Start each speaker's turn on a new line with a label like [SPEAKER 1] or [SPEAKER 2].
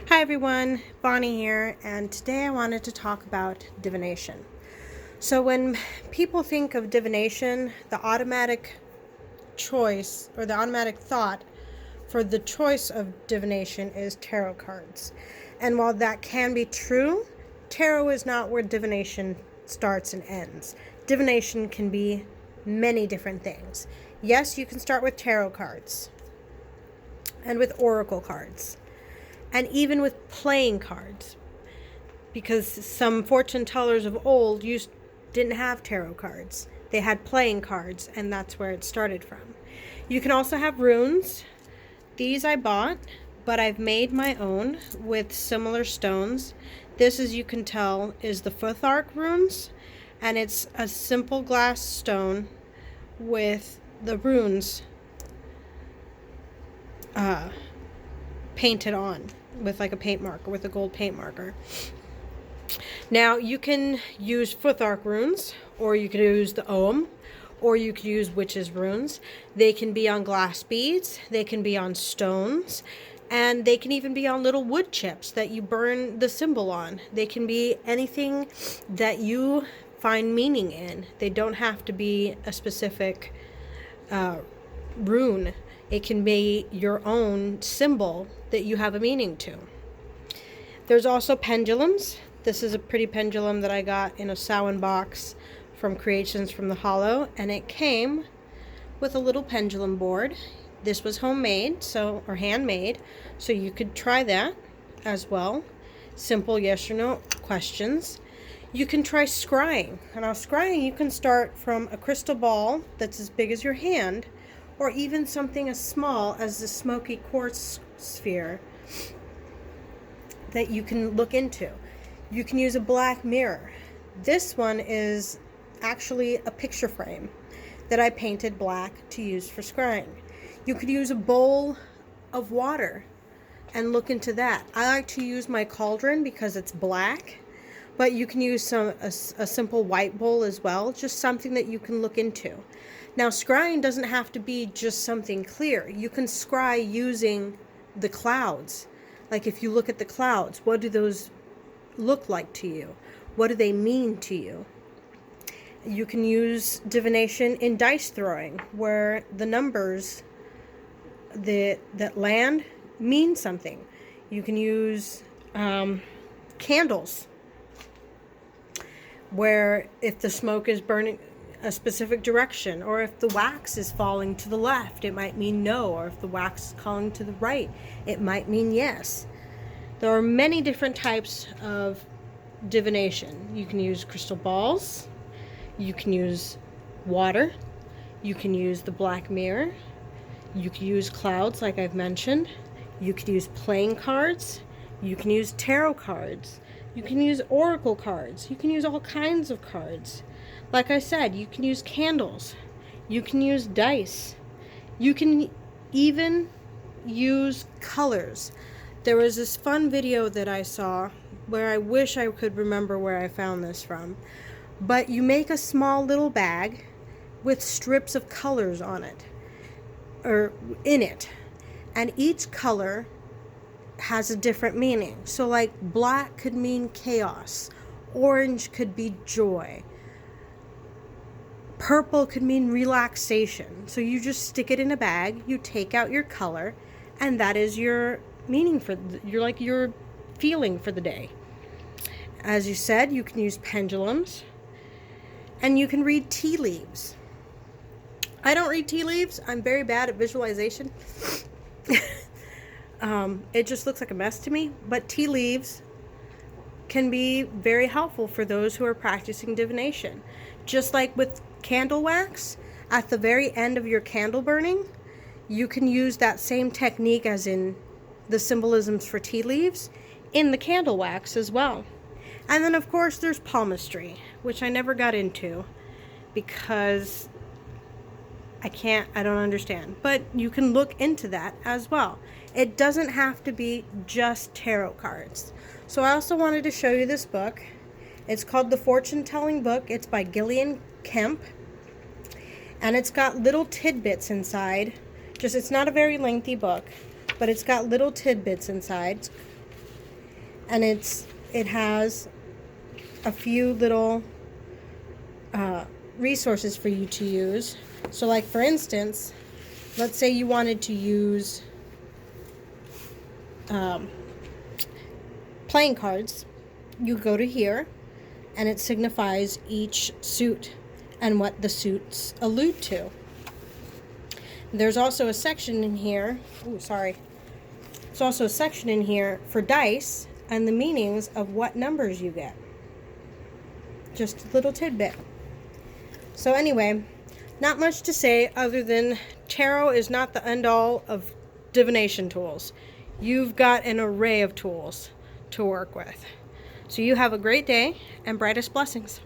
[SPEAKER 1] Hi everyone, Bonnie here, and today I wanted to talk about divination. So when people think of divination, the automatic choice or the automatic thought for the choice of divination is tarot cards. And while that can be true, tarot is not where divination starts and ends. Divination can be many different things. Yes, you can start with tarot cards and with oracle cards, and even with playing cards, because some fortune tellers of old didn't have tarot cards. They had playing cards, and that's where it started from. You can also have runes. These I bought, but I've made my own with similar stones. This, as you can tell, is the Futhark runes, and it's a simple glass stone with the runes painted on with like a paint marker, with a gold paint marker. Now you can use Futhark runes, or you can use the Ogham, or you can use witches runes. They can be on glass beads, they can be on stones, and they can even be on little wood chips that you burn the symbol on. They can be anything that you find meaning in. They don't have to be a specific rune. It can be your own symbol that you have a meaning to. There's also pendulums. This is a pretty pendulum that I got in a Samhain box from Creations from the Hollow, and it came with a little pendulum board. This was homemade, or handmade, so you could try that as well. Simple yes or no questions. You can try scrying. And now scrying, you can start from a crystal ball that's as big as your hand, or even something as small as the smoky quartz sphere that you can look into. You can use a black mirror. This one is actually a picture frame that I painted black to use for scrying. You could use a bowl of water and look into that. I like to use my cauldron because it's black, but you can use a simple white bowl as well, just something that you can look into. Now, scrying doesn't have to be just something clear. You can scry using the clouds. Like if you look at the clouds, what do those look like to you? What do they mean to you? You can use divination in dice throwing, where the numbers that land mean something. You can use candles, where if the smoke is burning a specific direction, or if the wax is falling to the left, it might mean no, or if the wax is calling to the right, it might mean yes. There are many different types of divination. You can use crystal balls, you can use water, you can use the black mirror, you can use clouds like I've mentioned, you can use playing cards, you can use tarot cards, you can use oracle cards, you can use all kinds of cards. Like I said, you can use candles, you can use dice, you can even use colors. There was this fun video that I saw where I wish I could remember where I found this from, but you make a small little bag with strips of colors on it, or in it, and each color has a different meaning. So like black could mean chaos, orange could be joy, purple could mean relaxation. So you just stick it in a bag, you take out your color, and that is your meaning for your feeling for the day. As you said, you can use pendulums, and you can read tea leaves. I don't read tea leaves. I'm very bad at visualization. It just looks like a mess to me, but tea leaves can be very helpful for those who are practicing divination. Just like with candle wax, at the very end of your candle burning, you can use that same technique as in the symbolisms for tea leaves in the candle wax as well. And then of course there's palmistry, which I never got into because I don't understand. But you can look into that as well. It doesn't have to be just tarot cards. So I also wanted to show you this book. It's called The Fortune Telling Book. It's by Gillian Kemp. And it's got little tidbits inside. It's not a very lengthy book, but it's got little tidbits inside. and it has a few little resources for you to use. So like for instance, let's say you wanted to use playing cards. You go to here, and it signifies each suit and what the suits allude to. There's also a section in here, there's also a section in here for dice and the meanings of what numbers you get. Just a little tidbit. So anyway, not much to say other than tarot is not the end-all of divination tools. You've got an array of tools to work with. So you have a great day and brightest blessings.